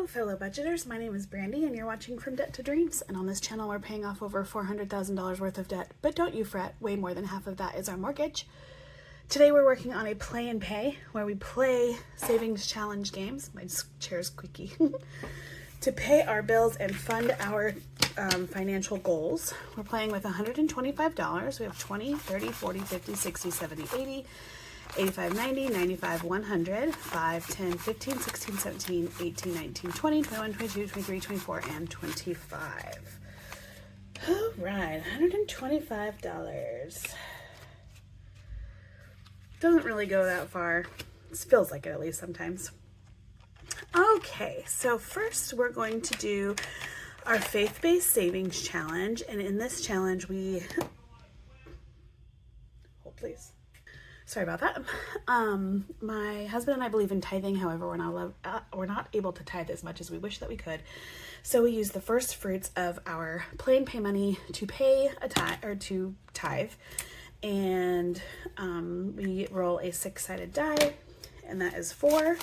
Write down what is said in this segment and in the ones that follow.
Hello fellow budgeters, my name is Brandy and you're watching From Debt to Dreams, and on this channel we're paying off over $400,000 worth of debt, but don't you fret, way more than half of that is our mortgage. Today we're working on a play and pay where we play savings challenge games, my chair's squeaky, to pay our bills and fund our financial goals. We're playing with $125. We have 20, 30, 40, 50, 60, 70, 80, 85, 90, 95, 100, 5, 10, 15, 16, 17, 18, 19, 20, 21, 22, 23, 24, and 25. All right, $125. Doesn't really go that far. It feels like it at least sometimes. Okay, so first we're going to do our faith-based savings challenge, and in this challenge we, hold please. Sorry about that. My husband and I believe in tithing. However, we're not able to tithe as much as we wish that we could. So we use the first fruits of our play and pay money to pay a tithe, or to tithe. And we roll a 6-sided die, and that is 4.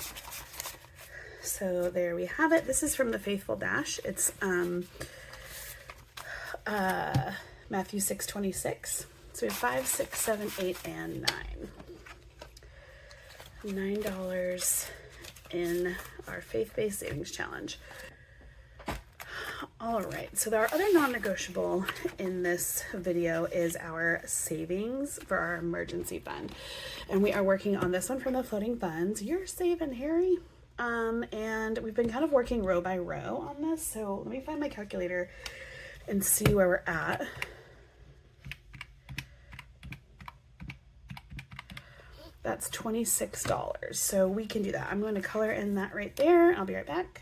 So there we have it. This is from the Faithful Dash. It's Matthew 6:26. So we have 5, 6, 7, 8, and 9. $9 in our faith-based savings challenge. All right, so our other non-negotiable in this video is our savings for our emergency fund. And we are working on this one from the floating funds. Yer Savin Harry. And we've been kind of working row by row on this. So let me find my calculator and see where we're at. That's $26. So we can do that. I'm going to color in that right there. I'll be right back.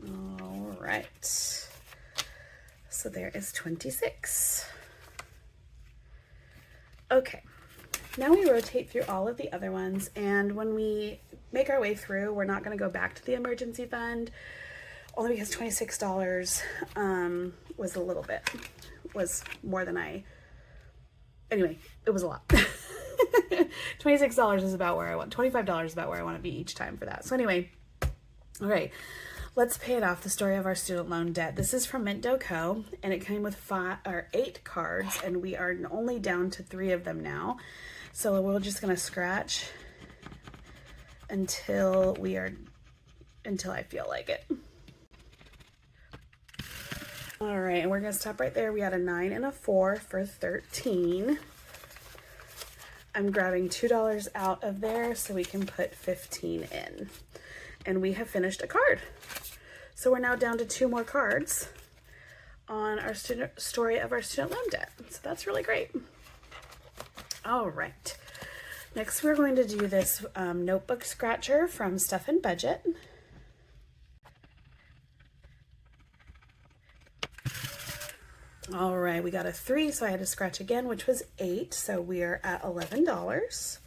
All right. So there is 26. Okay. Now we rotate through all of the other ones, and when we make our way through, we're not going to go back to the emergency fund. Only because $26 was more than anyway, it was a lot. $26 is about where I want, $25 is about where I want to be each time for that. So anyway, all right, let's pay it off. The story of our student loan debt. This is from Mint Co. and it came with 8 cards, and we are only down to 3 of them now. So we're just going to scratch until I feel like it. All right, and we're gonna stop right there. We had a 9 and a 4 for 13. I'm grabbing $2 out of there so we can put 15 in. And we have finished a card. So we're now down to 2 more cards on our story of our student loan debt. So that's really great. All right, next we're going to do this notebook scratcher from Stuff and Budget. All right, we got a 3, so I had to scratch again, which was 8. So we are at $11.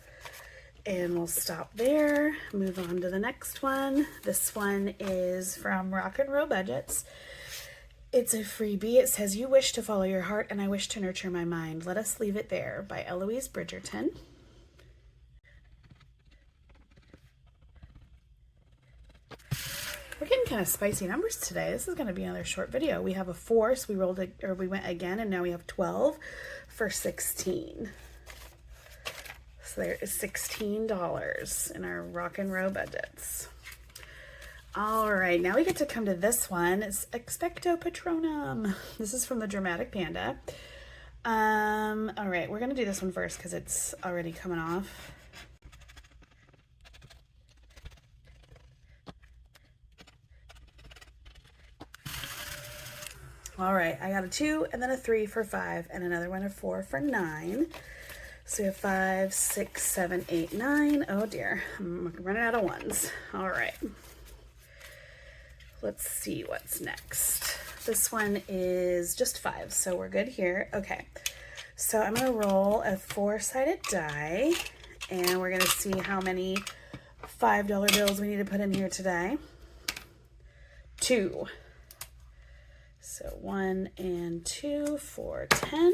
And we'll stop there, move on to the next one. This one is from Rock and Roll Budgets. It's a freebie. It says, "You wish to follow your heart, and I wish to nurture my mind. Let us leave it there," by Eloise Bridgerton. We're getting kind of spicy numbers today. This is going to be another short video. We have a 4, so we went again, and now we have 12 for 16. So there is $16 in our Rock and Roll Budgets. All right, now we get to come to this one. It's Expecto Patronum. This is from the Dramatic Panda. All right, we're going to do this one first because it's already coming off. All right, I got a 2 and then a 3 for 5 and another one, a 4 for 9. So we have 5, 6, 7, 8, 9. Oh dear, I'm running out of ones. All right, let's see what's next. This one is just 5, so we're good here. Okay, so I'm gonna roll a 4-sided die, and we're gonna see how many $5 bills we need to put in here today. 2. So 1 and 2 for 10.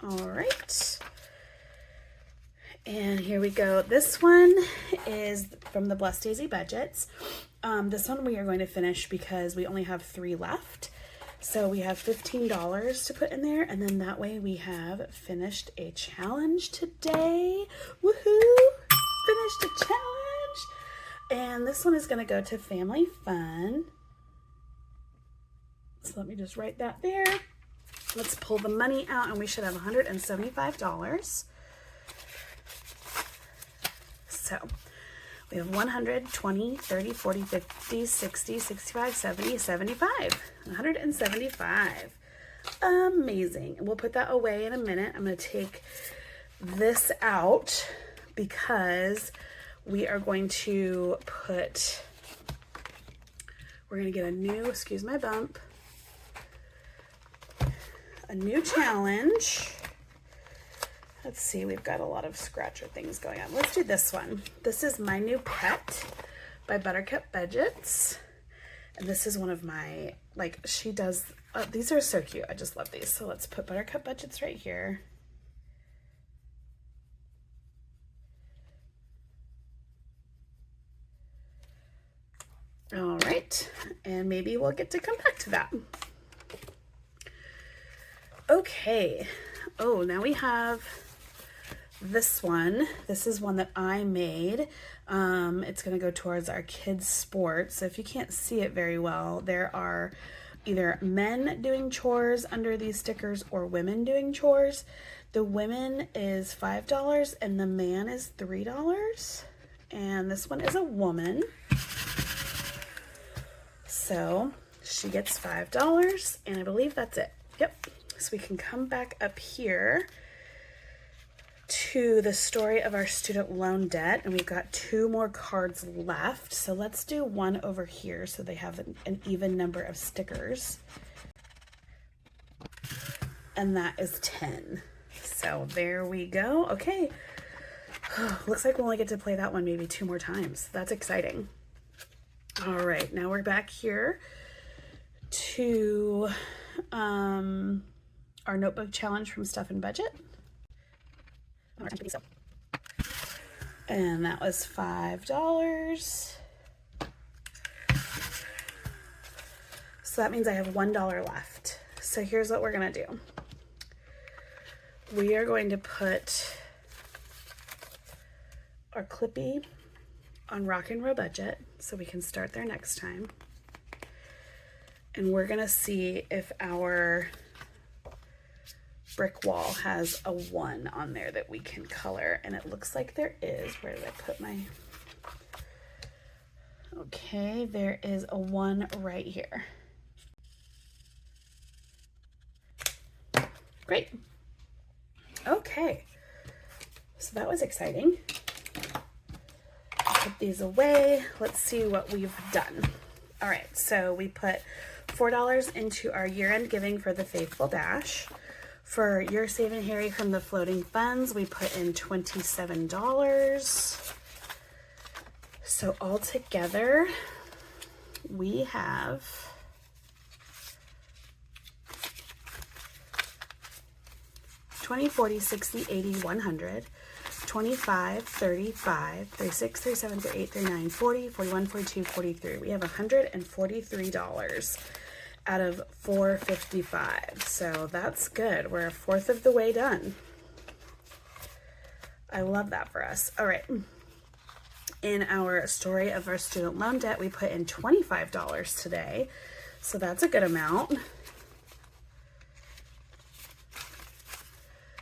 All right. And here we go. This one is from the Blessed Daisy Budgets. This one we are going to finish because we only have 3 left. So we have $15 to put in there, and then that way we have finished a challenge today. Woohoo! Finished a challenge! And this one is going to go to Family Fun. So let me just write that there. Let's pull the money out, and we should have $175. So we have 100, 20, 30, 40, 50, 60, 65, 70, 75. 175. Amazing. And we'll put that away in a minute. I'm going to take this out because we are going to put, we're going to get a new, excuse my bump, a new challenge. Let's see, we've got a lot of scratcher things going on. Let's do this one. This is My New Pet by Buttercup Budgets. And this is one of my, like, she does, these are so cute. I just love these. So let's put Buttercup Budgets right here. All right, and maybe we'll get to come back to that. Okay, oh, now we have this one. This is one that I made. It's going to go towards our kids' sports. So if you can't see it very well, there are either men doing chores under these stickers or women doing chores. The women is $5 and the man is $3. And this one is a woman. So she gets $5 and I believe that's it. Yep. So we can come back up here to the story of our student loan debt, and we've got 2 more cards left. So let's do one over here so they have an even number of stickers. And that is 10. So there we go. Okay. Looks like we'll only get to play that one maybe 2 more times. That's exciting. All right, now we're back here to our notebook challenge from Stuff and Budget. And that was $5. So that means I have $1 left. So here's what we're gonna do. We are going to put our Clippy on Rock and Roll Budget so we can start there next time. And we're gonna see if our brick wall has a 1 on there that we can color, and it looks like there is. Where did I put my, okay, there is a 1 right here. Great. Okay, so that was exciting. Put these away. Let's see what we've done. All right, so we put $4 into our year-end giving for the Faithful Dash. For Yer Savin Harry from the Floating Funds, we put in $27. So all together, we have $20, $40, $60, $80, $100, $25, $35, $36, $37, $38, $39, $40, $41, $42, $43. We have $143 out of $455. So that's good. We're 1/4 of the way done. I love that for us. All right. In our story of our student loan debt, we put in $25 today. So that's a good amount.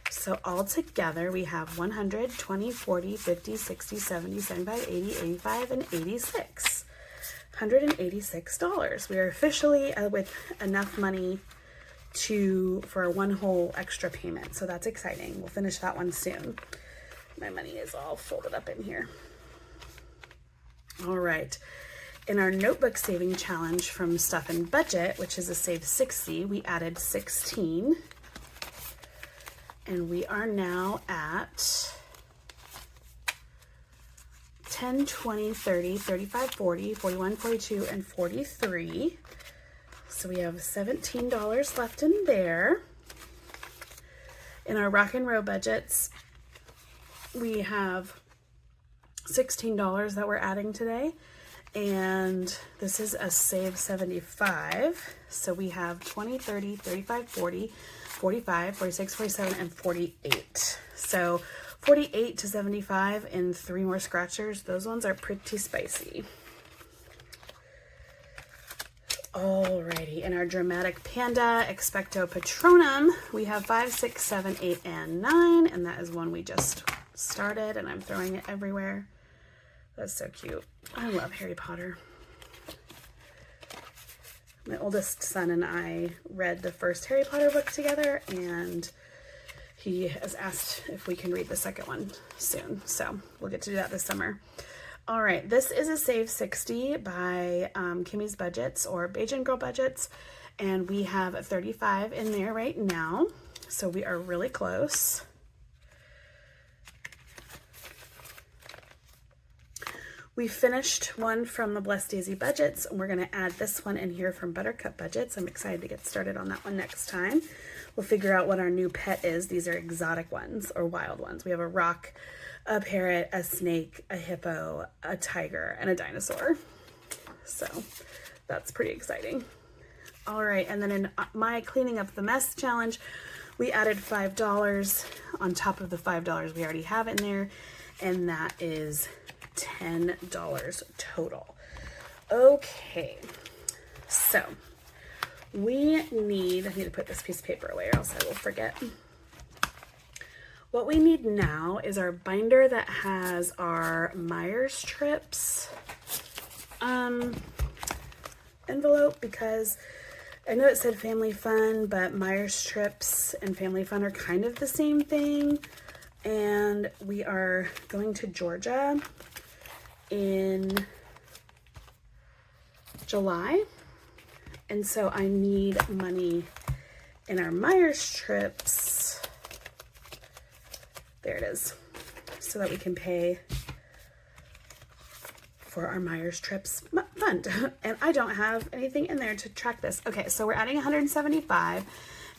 So all together we have 100, 20, 40, 50, 60, 70, 75, 80, 85, and 86. $186. We are officially with enough money for 1 whole extra payment. So that's exciting. We'll finish that one soon. My money is all folded up in here. All right. In our notebook saving challenge from Stuff and Budget, which is a save 60, we added 16. And we are now at 10, 20, 30, 35, 40, 41, 42, and 43. So we have $17 left in there. In our Rock and Roll Budgets, we have $16 that we're adding today, and this is a save 75. So we have 20, 30, 35, 40, 45, 46, 47, and 48. So 48 to 75 and 3 more scratchers. Those ones are pretty spicy. Alrighty, in our dramatic panda Expecto Patronum, we have 5, 6, 7, 8, and 9, and that is one we just started, and I'm throwing it everywhere. That's so cute. I love Harry Potter. My oldest son and I read the first Harry Potter book together, and he has asked if we can read the second one soon, so we'll get to do that this summer. All right, this is a Save 60 by Kimmy's Budgets or Bajan Girl Budgets, and we have 35 in there right now, so we are really close. We finished one from the Blessed Daisy Budgets, and we're going to add this one in here from Buttercup Budgets. I'm excited to get started on that one next time. We'll figure out what our new pet is. These are exotic ones or wild ones. We have a rock, a parrot, a snake, a hippo, a tiger, and a dinosaur. So that's pretty exciting. All right, and then in my Cleaning Up the Mess challenge, we added $5 on top of the $5 we already have in there, and that is $10 total. Okay, so I need to put this piece of paper away or else I will forget. What we need now is our binder that has our Myers Trips envelope, because I know it said Family Fun, but Myers Trips and Family Fun are kind of the same thing. And we are going to Georgia in July, and so I need money in our Myers Trips. There it is, so that we can pay for our Myers Trips fund. And I don't have anything in there to track this. Okay, so we're adding 175,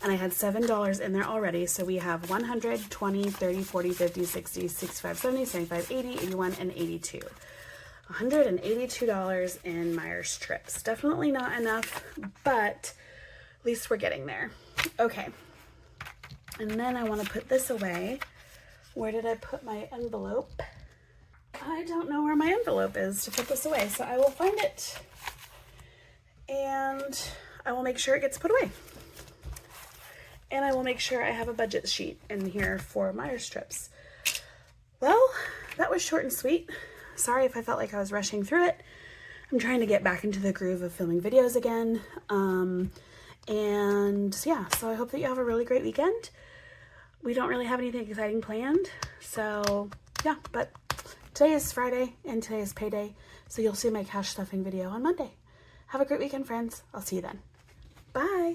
and I had $7 in there already, so we have 100, 20, 30, 40, 50, 60, 65, 70, 75, 80, 81, and 82. $182 in Myers Trips. Definitely not enough, but at least we're getting there. Okay, and then I want to put this away. Where did I put my envelope? I don't know where my envelope is to put this away, so I will find it, and I will make sure it gets put away. And I will make sure I have a budget sheet in here for Myers Trips. Well, that was short and sweet. Sorry if I felt like I was rushing through it. I'm trying to get back into the groove of filming videos again. And yeah, so I hope that you have a really great weekend. We don't really have anything exciting planned. So yeah, but today is Friday and today is payday. So you'll see my cash stuffing video on Monday. Have a great weekend, friends. I'll see you then. Bye.